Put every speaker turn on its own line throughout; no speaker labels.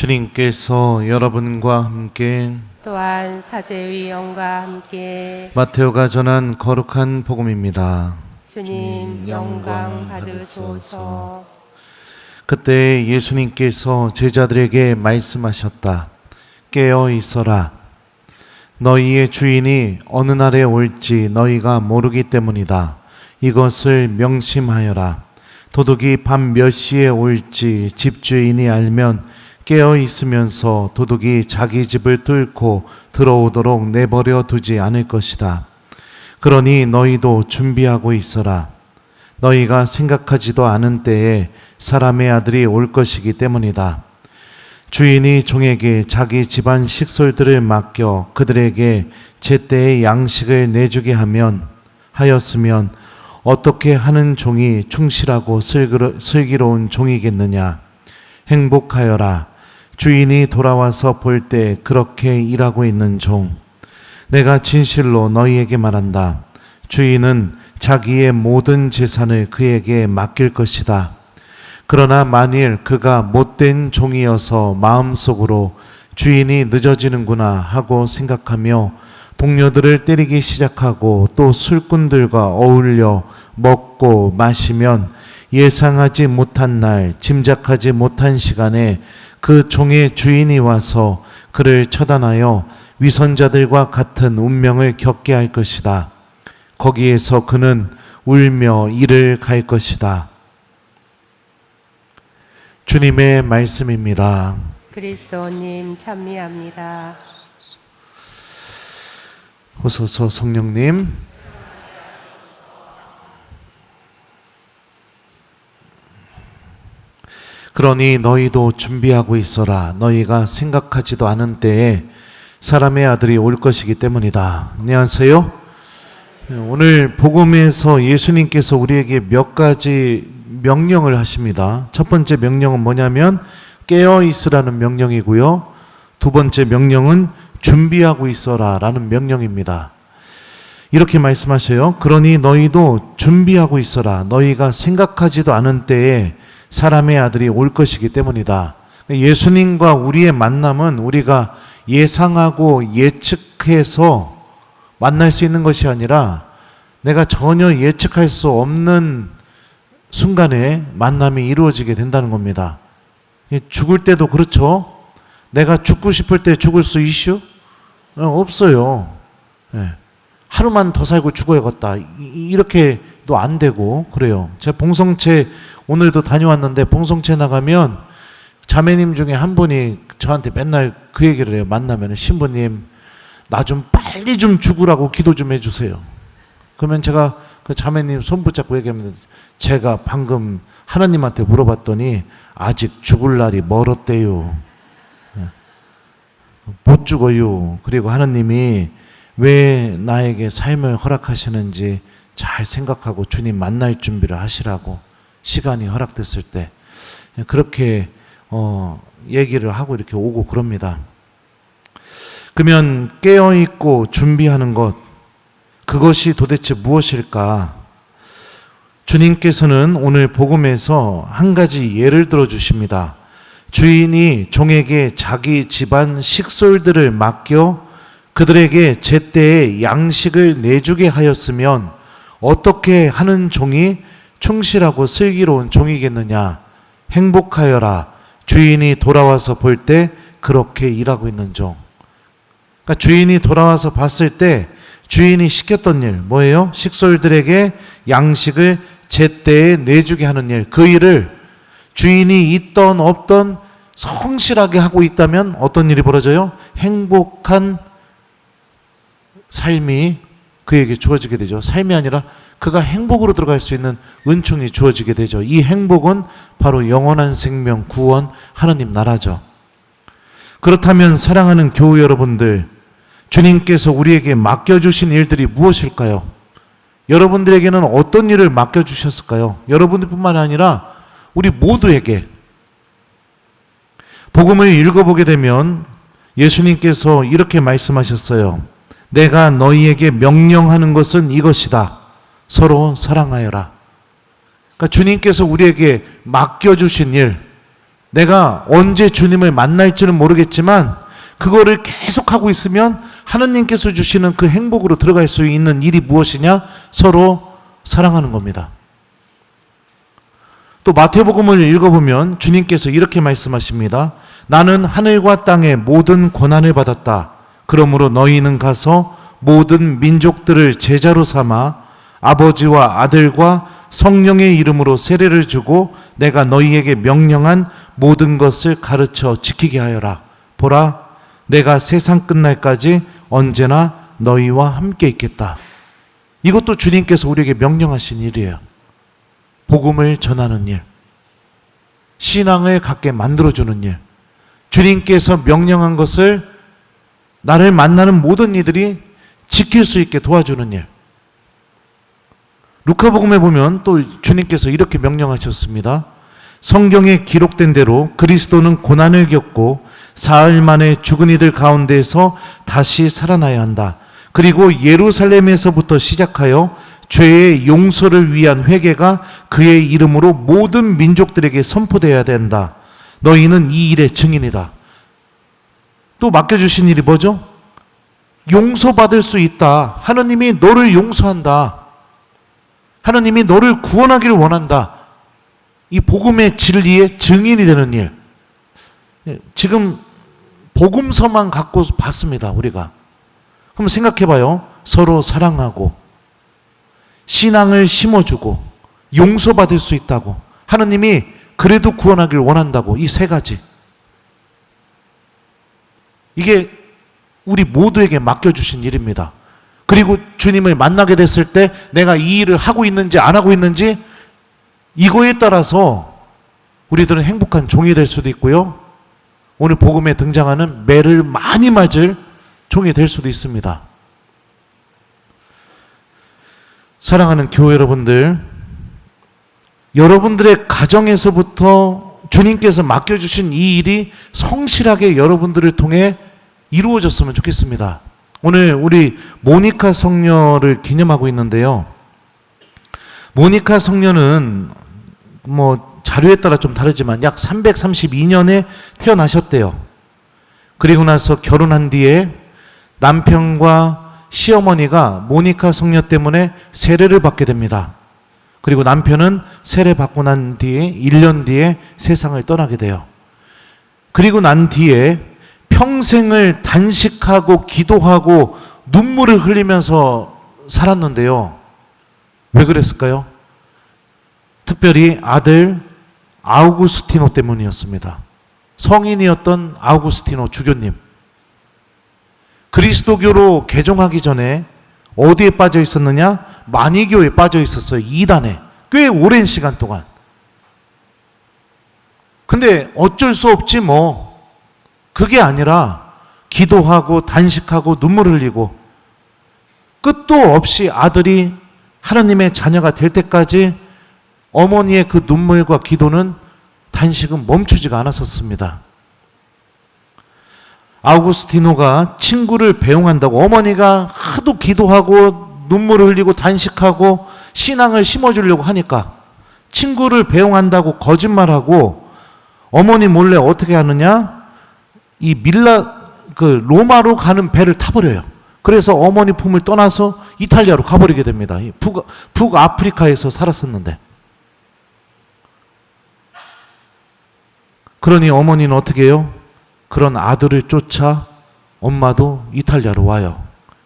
주님께서 여러분과 함께
또한 사제의 영과 함께
마테오가 전한 거룩한 복음입니다.
주님 영광 받으소서.
그때 예수님께서 제자들에게 말씀하셨다. 깨어 있어라. 너희의 주인이 어느 날에 올지 너희가 모르기 때문이다. 이것을 명심하여라. 도둑이 밤 몇 시에 올지 집주인이 알면 깨어 있으면서 도둑이 자기 집을 뚫고 들어오도록 내버려 두지 않을 것이다. 그러니 너희도 준비하고 있어라. 너희가 생각하지도 않은 때에 사람의 아들이 올 것이기 때문이다. 주인이 종에게 자기 집안 식솔들을 맡겨 그들에게 제때의 양식을 내주게 하였으면 어떻게 하는 종이 충실하고 슬기로운 종이겠느냐. 행복하여라. 주인이 돌아와서 볼 때 그렇게 일하고 있는 종. 내가 진실로 너희에게 말한다. 주인은 자기의 모든 재산을 그에게 맡길 것이다. 그러나 만일 그가 못된 종이어서 마음속으로 주인이 늦어지는구나 하고 생각하며 동료들을 때리기 시작하고 또 술꾼들과 어울려 먹고 마시면 예상하지 못한 날, 짐작하지 못한 시간에 그 종의 주인이 와서 그를 처단하여 위선자들과 같은 운명을 겪게 할 것이다. 거기에서 그는 울며 이를 갈 것이다. 주님의 말씀입니다.
그리스도님 찬미합니다.
오소서 성령님. 그러니 너희도 준비하고 있어라. 너희가 생각하지도 않은 때에 사람의 아들이 올 것이기 때문이다. 안녕하세요. 오늘 복음에서 예수님께서 우리에게 몇 가지 명령을 하십니다. 첫 번째 명령은 뭐냐면 깨어 있으라는 명령이고요. 두 번째 명령은 준비하고 있어라 라는 명령입니다. 이렇게 말씀하셔요. 그러니 너희도 준비하고 있어라. 너희가 생각하지도 않은 때에 사람의 아들이 올 것이기 때문이다. 예수님과 우리의 만남은 우리가 예상하고 예측해서 만날 수 있는 것이 아니라 내가 전혀 예측할 수 없는 순간에 만남이 이루어지게 된다는 겁니다. 죽을 때도 그렇죠. 내가 죽고 싶을 때 죽을 수 있슈? 없어요. 하루만 더 살고 죽어야겠다. 이렇게도 안 되고 그래요. 제가 봉성체 오늘도 다녀왔는데 봉성체 나가면 자매님 중에 한 분이 저한테 맨날 그 얘기를 해요. 만나면 신부님 나 좀 빨리 좀 죽으라고 기도 좀 해주세요. 그러면 제가 그 자매님 손 붙잡고 얘기합니다. 제가 방금 하나님한테 물어봤더니 아직 죽을 날이 멀었대요. 못 죽어요. 그리고 하나님이 왜 나에게 삶을 허락하시는지 잘 생각하고 주님 만날 준비를 하시라고 시간이 허락됐을 때 그렇게 얘기를 하고 이렇게 오고 그럽니다. 그러면 깨어있고 준비하는 것, 그것이 도대체 무엇일까? 주님께서는 오늘 복음에서 한 가지 예를 들어 주십니다. 주인이 종에게 자기 집안 식솔들을 맡겨 그들에게 제때에 양식을 내주게 하였으면 어떻게 하는 종이 충실하고 슬기로운 종이겠느냐. 행복하여라. 주인이 돌아와서 볼 때 그렇게 일하고 있는 종. 그러니까 주인이 돌아와서 봤을 때 주인이 시켰던 일 뭐예요? 식솔들에게 양식을 제때에 내주게 하는 일. 그 일을 주인이 있던 없던 성실하게 하고 있다면 어떤 일이 벌어져요? 행복한 삶이 그에게 주어지게 되죠. 삶이 아니라 그가 행복으로 들어갈 수 있는 은총이 주어지게 되죠. 이 행복은 바로 영원한 생명, 구원, 하나님 나라죠. 그렇다면 사랑하는 교우 여러분들, 주님께서 우리에게 맡겨주신 일들이 무엇일까요? 여러분들에게는 어떤 일을 맡겨주셨을까요? 여러분들뿐만 아니라 우리 모두에게. 복음을 읽어보게 되면 예수님께서 이렇게 말씀하셨어요. 내가 너희에게 명령하는 것은 이것이다. 서로 사랑하여라. 그러니까 주님께서 우리에게 맡겨주신 일, 내가 언제 주님을 만날지는 모르겠지만 그거를 계속하고 있으면 하느님께서 주시는 그 행복으로 들어갈 수 있는 일이 무엇이냐? 서로 사랑하는 겁니다. 또 마태복음을 읽어보면 주님께서 이렇게 말씀하십니다. 나는 하늘과 땅의 모든 권한을 받았다. 그러므로 너희는 가서 모든 민족들을 제자로 삼아 아버지와 아들과 성령의 이름으로 세례를 주고 내가 너희에게 명령한 모든 것을 가르쳐 지키게 하여라. 보라, 내가 세상 끝날까지 언제나 너희와 함께 있겠다. 이것도 주님께서 우리에게 명령하신 일이에요. 복음을 전하는 일, 신앙을 갖게 만들어주는 일, 주님께서 명령한 것을 나를 만나는 모든 이들이 지킬 수 있게 도와주는 일. 루카복음에 보면 또 주님께서 이렇게 명령하셨습니다. 성경에 기록된 대로 그리스도는 고난을 겪고 사흘 만에 죽은 이들 가운데에서 다시 살아나야 한다. 그리고 예루살렘에서부터 시작하여 죄의 용서를 위한 회개가 그의 이름으로 모든 민족들에게 선포되어야 된다. 너희는 이 일의 증인이다. 또 맡겨주신 일이 뭐죠? 용서받을 수 있다. 하느님이 너를 용서한다. 하느님이 너를 구원하기를 원한다. 이 복음의 진리의 증인이 되는 일. 지금 복음서만 갖고 봤습니다, 우리가. 그럼 생각해봐요. 서로 사랑하고 신앙을 심어주고 용서받을 수 있다고, 하느님이 그래도 구원하기를 원한다고, 이 세 가지. 이게 우리 모두에게 맡겨주신 일입니다. 그리고 주님을 만나게 됐을 때 내가 이 일을 하고 있는지 안 하고 있는지, 이거에 따라서 우리들은 행복한 종이 될 수도 있고요, 오늘 복음에 등장하는 매를 많이 맞을 종이 될 수도 있습니다. 사랑하는 교회 여러분들, 여러분들의 가정에서부터 주님께서 맡겨주신 이 일이 성실하게 여러분들을 통해 이루어졌으면 좋겠습니다. 오늘 우리 모니카 성녀를 기념하고 있는데요. 모니카 성녀는 자료에 따라 좀 다르지만 약 332년에 태어나셨대요. 그리고 나서 결혼한 뒤에 남편과 시어머니가 모니카 성녀 때문에 세례를 받게 됩니다. 그리고 남편은 세례 받고 난 뒤에 1년 뒤에 세상을 떠나게 돼요. 그리고 난 뒤에 평생을 단식하고 기도하고 눈물을 흘리면서 살았는데요. 왜 그랬을까요? 특별히 아들 아우구스티노 때문이었습니다. 성인이었던 아우구스티노 주교님. 그리스도교로 개종하기 전에 어디에 빠져 있었느냐? 마니교에 빠져 있었어요. 2단에. 꽤 오랜 시간 동안. 근데 어쩔 수 없지 뭐. 그게 아니라 기도하고 단식하고 눈물 흘리고 끝도 없이 아들이 하나님의 자녀가 될 때까지 어머니의 그 눈물과 기도는, 단식은 멈추지가 않았었습니다. 아우구스티노가 친구를 배웅한다고 어머니가 하도 기도하고 눈물을 흘리고 단식하고 신앙을 심어주려고 하니까 친구를 배웅한다고 거짓말하고 어머니 몰래 어떻게 하느냐? 이 로마로 가는 배를 타버려요. 그래서 어머니 품을 떠나서 이탈리아로 가버리게 됩니다. 북아프리카에서 살았었는데. 그러니 어머니는 어떻게 해요? 그런 아들을 쫓아 엄마도 이탈리아로 와요.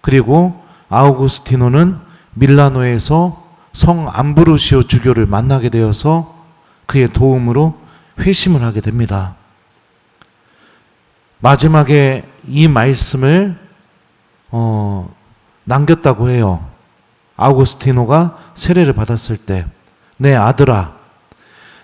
그리고 아우구스티노는 밀라노에서 성 암브로시오 주교를 만나게 되어서 그의 도움으로 회심을 하게 됩니다. 마지막에 이 말씀을 남겼다고 해요. 아우구스티노가 세례를 받았을 때, 내 아들아,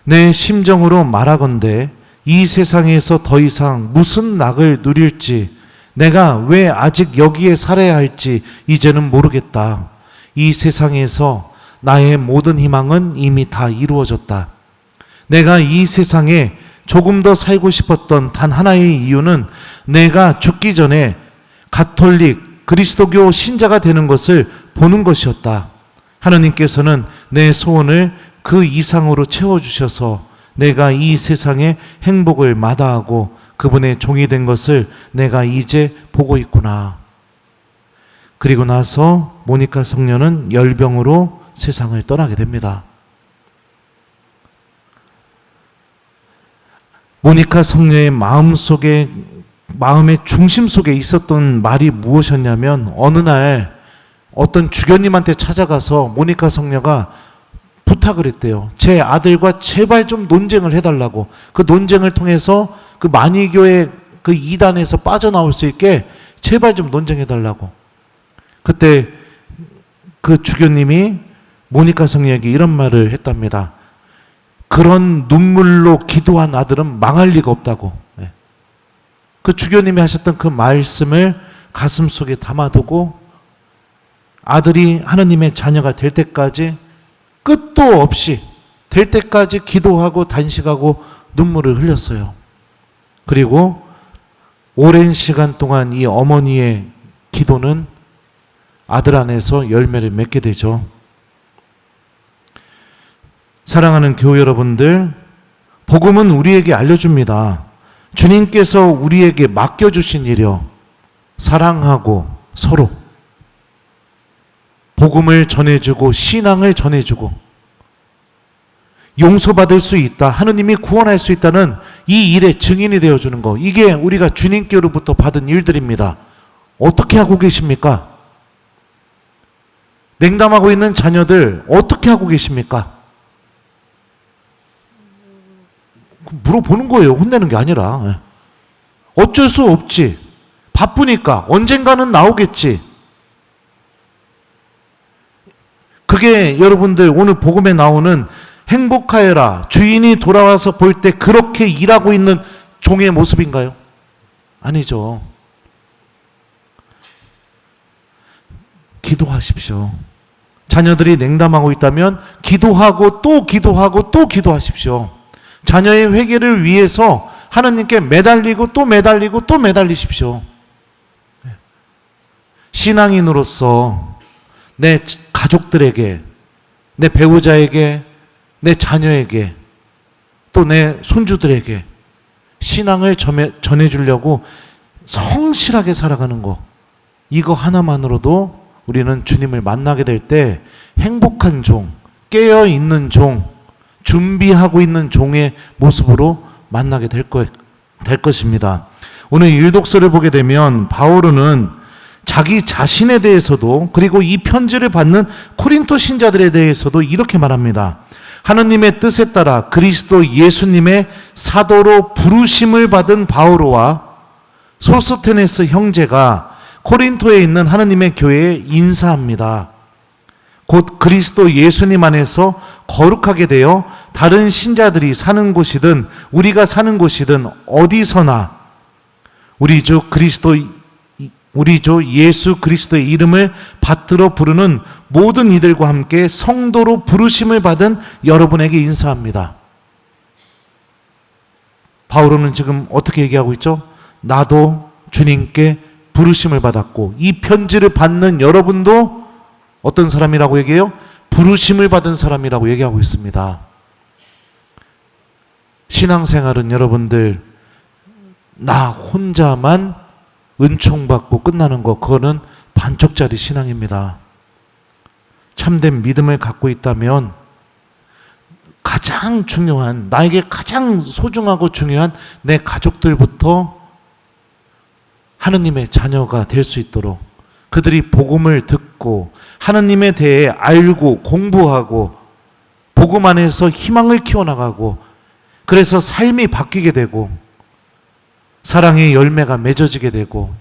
내 심정으로 말하건대 이 세상에서 더 이상 무슨 낙을 누릴지, 내가 왜 아직 여기에 살아야 할지 이제는 모르겠다. 이 세상에서 나의 모든 희망은 이미 다 이루어졌다. 내가 이 세상에 조금 더 살고 싶었던 단 하나의 이유는 내가 죽기 전에 가톨릭 그리스도교 신자가 되는 것을 보는 것이었다. 하느님께서는 내 소원을 그 이상으로 채워주셔서 내가 이 세상의 행복을 마다하고 그분의 종이 된 것을 내가 이제 보고 있구나. 그리고 나서 모니카 성녀는 열병으로 세상을 떠나게 됩니다. 모니카 성녀의 마음의 중심 속에 있었던 말이 무엇이었냐면, 어느 날 어떤 주교님한테 찾아가서 모니카 성녀가 부탁을 했대요. 제 아들과 제발 좀 논쟁을 해달라고. 그 논쟁을 통해서 그 마니교의 그 이단에서 빠져나올 수 있게 제발 좀 논쟁해달라고. 그때 그 주교님이 모니카 성녀에게 이런 말을 했답니다. 그런 눈물로 기도한 아들은 망할 리가 없다고. 그 주교님이 하셨던 그 말씀을 가슴 속에 담아두고 아들이 하느님의 자녀가 될 때까지 끝도 없이 될 때까지 기도하고 단식하고 눈물을 흘렸어요. 그리고 오랜 시간 동안 이 어머니의 기도는 아들 안에서 열매를 맺게 되죠. 사랑하는 교우 여러분들, 복음은 우리에게 알려줍니다. 주님께서 우리에게 맡겨주신 일이요, 사랑하고 서로 복음을 전해주고 신앙을 전해주고 용서받을 수 있다, 하느님이 구원할 수 있다는 이 일의 증인이 되어주는 거, 이게 우리가 주님께로부터 받은 일들입니다. 어떻게 하고 계십니까? 냉담하고 있는 자녀들 어떻게 하고 계십니까? 물어보는 거예요. 혼내는 게 아니라. 어쩔 수 없지. 바쁘니까 언젠가는 나오겠지. 그게 여러분들 오늘 복음에 나오는 행복하여라, 주인이 돌아와서 볼 때 그렇게 일하고 있는 종의 모습인가요? 아니죠. 기도하십시오. 자녀들이 냉담하고 있다면 기도하고 또 기도하고 또 기도하십시오. 자녀의 회개를 위해서 하나님께 매달리고 또 매달리고 또 매달리십시오. 신앙인으로서 내 가족들에게, 내 배우자에게, 내 자녀에게, 또 내 손주들에게 신앙을 전해주려고 성실하게 살아가는 거, 이거 하나만으로도 우리는 주님을 만나게 될 때 행복한 종, 깨어있는 종, 준비하고 있는 종의 모습으로 만나게 될 것입니다. 오늘 일독서를 보게 되면 바오로는 자기 자신에 대해서도, 그리고 이 편지를 받는 코린토 신자들에 대해서도 이렇게 말합니다. 하느님의 뜻에 따라 그리스도 예수님의 사도로 부르심을 받은 바오로와 소스테네스 형제가 코린토에 있는 하느님의 교회에 인사합니다. 곧 그리스도 예수님 안에서 거룩하게 되어 다른 신자들이 사는 곳이든 우리가 사는 곳이든 어디서나 우리 주 예수 그리스도의 이름을 받들어 부르는 모든 이들과 함께 성도로 부르심을 받은 여러분에게 인사합니다. 바울은 지금 어떻게 얘기하고 있죠? 나도 주님께 부르심을 받았고, 이 편지를 받는 여러분도 어떤 사람이라고 얘기해요? 부르심을 받은 사람이라고 얘기하고 있습니다. 신앙생활은 여러분들 나 혼자만 은총받고 끝나는 거, 그거는 반쪽짜리 신앙입니다. 참된 믿음을 갖고 있다면 가장 중요한, 나에게 가장 소중하고 중요한 내 가족들부터 하느님의 자녀가 될 수 있도록 그들이 복음을 듣고 하느님에 대해 알고 공부하고 복음 안에서 희망을 키워나가고, 그래서 삶이 바뀌게 되고 사랑의 열매가 맺어지게 되고,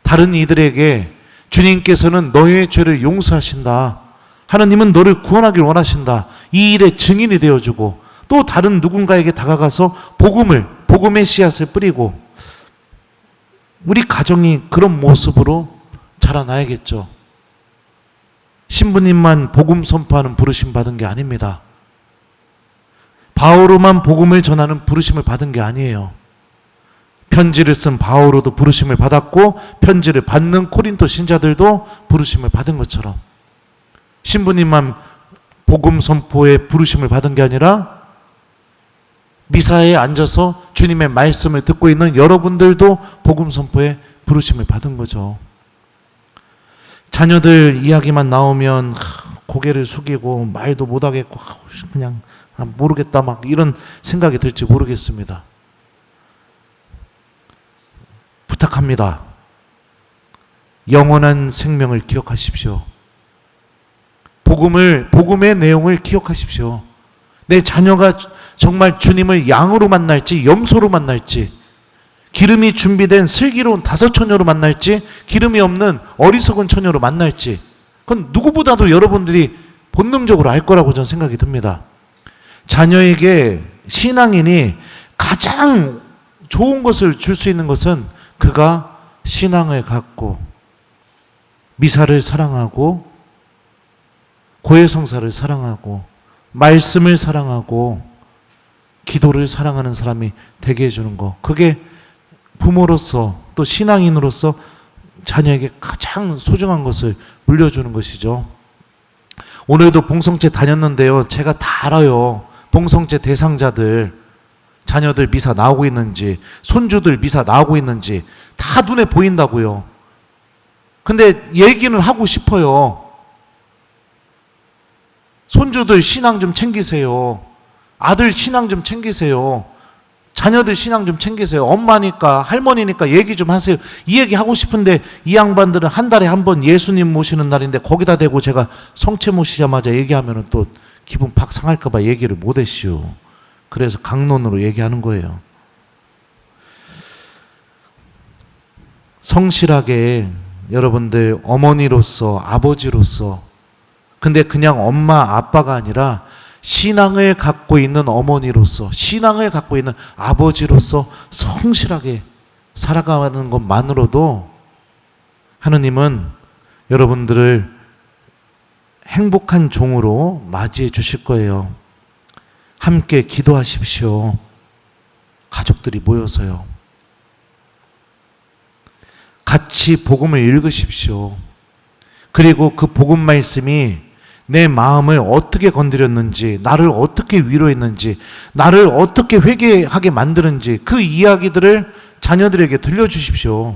다른 이들에게 주님께서는 너의 죄를 용서하신다, 하느님은 너를 구원하길 원하신다, 이 일의 증인이 되어주고, 또 다른 누군가에게 다가가서 복음의 씨앗을 뿌리고, 우리 가정이 그런 모습으로 자라나야겠죠. 신부님만 복음 선포하는 부르심 받은 게 아닙니다. 바오로만 복음을 전하는 부르심을 받은 게 아니에요. 편지를 쓴 바오로도 부르심을 받았고, 편지를 받는 코린토 신자들도 부르심을 받은 것처럼 신부님만 복음 선포에 부르심을 받은 게 아니라 미사에 앉아서 주님의 말씀을 듣고 있는 여러분들도 복음 선포에 부르심을 받은 거죠. 자녀들 이야기만 나오면 고개를 숙이고 말도 못하겠고 그냥 모르겠다 막 이런 생각이 들지 모르겠습니다. 부탁합니다. 영원한 생명을 기억하십시오. 복음의 내용을 기억하십시오. 내 자녀가 정말 주님을 양으로 만날지 염소로 만날지, 기름이 준비된 슬기로운 다섯 처녀로 만날지, 기름이 없는 어리석은 처녀로 만날지, 그건 누구보다도 여러분들이 본능적으로 알 거라고 저는 생각이 듭니다. 자녀에게 신앙인이 가장 좋은 것을 줄 수 있는 것은 그가 신앙을 갖고 미사를 사랑하고 고해성사를 사랑하고 말씀을 사랑하고 기도를 사랑하는 사람이 되게 해주는 거, 그게 부모로서 또 신앙인으로서 자녀에게 가장 소중한 것을 물려주는 것이죠. 오늘도 봉성체 다녔는데요, 제가 다 알아요. 봉성체 대상자들, 자녀들 미사 나오고 있는지, 손주들 미사 나오고 있는지 다 눈에 보인다고요. 근데 얘기는 하고 싶어요. 손주들 신앙 좀 챙기세요. 아들 신앙 좀 챙기세요. 자녀들 신앙 좀 챙기세요. 엄마니까 할머니니까 얘기 좀 하세요. 이 얘기 하고 싶은데 이 양반들은 한 달에 한 번 예수님 모시는 날인데 거기다 대고 제가 성체 모시자마자 얘기하면 또 기분 팍 상할까 봐 얘기를 못 했시오. 그래서 강론으로 얘기하는 거예요. 성실하게 여러분들 어머니로서 아버지로서, 근데 그냥 엄마 아빠가 아니라 신앙을 갖고 있는 어머니로서, 신앙을 갖고 있는 아버지로서 성실하게 살아가는 것만으로도 하느님은 여러분들을 행복한 종으로 맞이해 주실 거예요. 함께 기도하십시오. 가족들이 모여서요. 같이 복음을 읽으십시오. 그리고 그 복음 말씀이 내 마음을 어떻게 건드렸는지, 나를 어떻게 위로했는지, 나를 어떻게 회개하게 만드는지 그 이야기들을 자녀들에게 들려주십시오.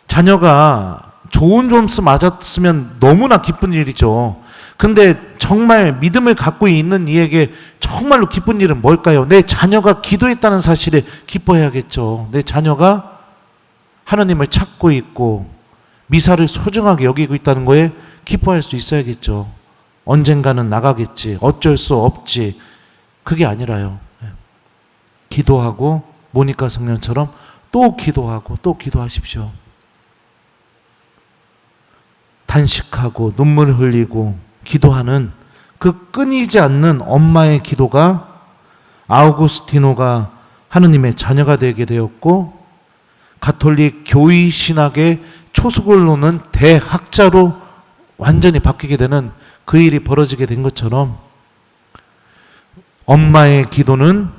자녀가 좋은 점수 맞았으면 너무나 기쁜 일이죠. 근데 정말 믿음을 갖고 있는 이에게 정말로 기쁜 일은 뭘까요? 내 자녀가 기도했다는 사실에 기뻐해야겠죠. 내 자녀가 하나님을 찾고 있고 미사를 소중하게 여기고 있다는 거에 기뻐할 수 있어야겠죠. 언젠가는 나가겠지, 어쩔 수 없지, 그게 아니라요. 기도하고 모니카 성년처럼 또 기도하고 또 기도하십시오. 단식하고 눈물 흘리고 기도하는 그 끊이지 않는 엄마의 기도가 아우구스티노가 하느님의 자녀가 되게 되었고, 가톨릭 교의 신학의 초석을 놓는 대학자로 완전히 바뀌게 되는 그 일이 벌어지게 된 것처럼, 엄마의 기도는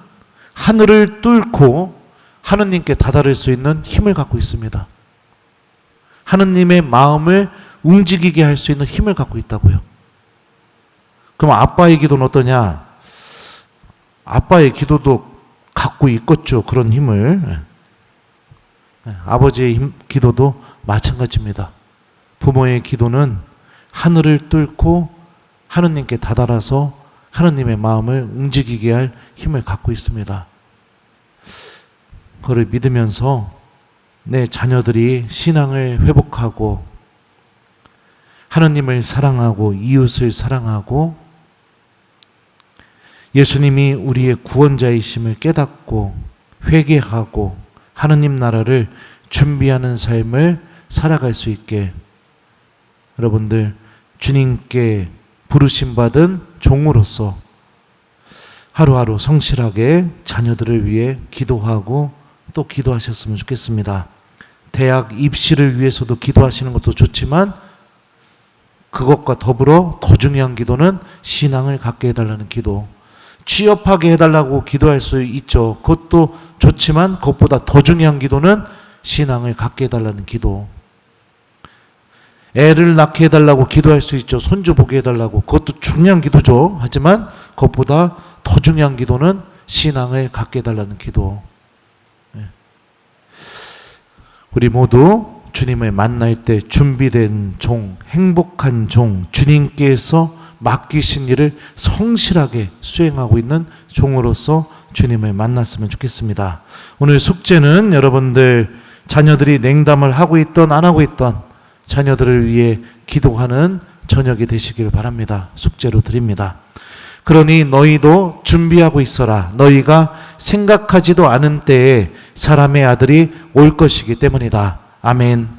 하늘을 뚫고 하느님께 다다를 수 있는 힘을 갖고 있습니다. 하느님의 마음을 움직이게 할 수 있는 힘을 갖고 있다고요. 그럼 아빠의 기도는 어떠냐? 아빠의 기도도 갖고 있겠죠, 그런 힘을. 아버지의 기도도 마찬가지입니다. 부모의 기도는 하늘을 뚫고 하느님께 다다라서 하느님의 마음을 움직이게 할 힘을 갖고 있습니다. 그걸 믿으면서 내 자녀들이 신앙을 회복하고 하느님을 사랑하고 이웃을 사랑하고 예수님이 우리의 구원자이심을 깨닫고 회개하고 하느님 나라를 준비하는 삶을 살아갈 수 있게 여러분들 주님께 부르심받은 종으로서 하루하루 성실하게 자녀들을 위해 기도하고 또 기도하셨으면 좋겠습니다. 대학 입시를 위해서도 기도하시는 것도 좋지만 그것과 더불어 더 중요한 기도는 신앙을 갖게 해달라는 기도. 취업하게 해달라고 기도할 수 있죠. 그것도 좋지만 그것보다 더 중요한 기도는 신앙을 갖게 해달라는 기도. 애를 낳게 해달라고 기도할 수 있죠. 손주 보게 해달라고. 그것도 중요한 기도죠. 하지만 그것보다 더 중요한 기도는 신앙을 갖게 해달라는 기도. 우리 모두 주님을 만날 때 준비된 종, 행복한 종, 주님께서 맡기신 일을 성실하게 수행하고 있는 종으로서 주님을 만났으면 좋겠습니다. 오늘 숙제는 여러분들 자녀들이 냉담을 하고 있던 안 하고 있던 자녀들을 위해 기도하는 저녁이 되시길 바랍니다. 숙제로 드립니다. 그러니 너희도 준비하고 있어라. 너희가 생각하지도 않은 때에 사람의 아들이 올 것이기 때문이다. 아멘.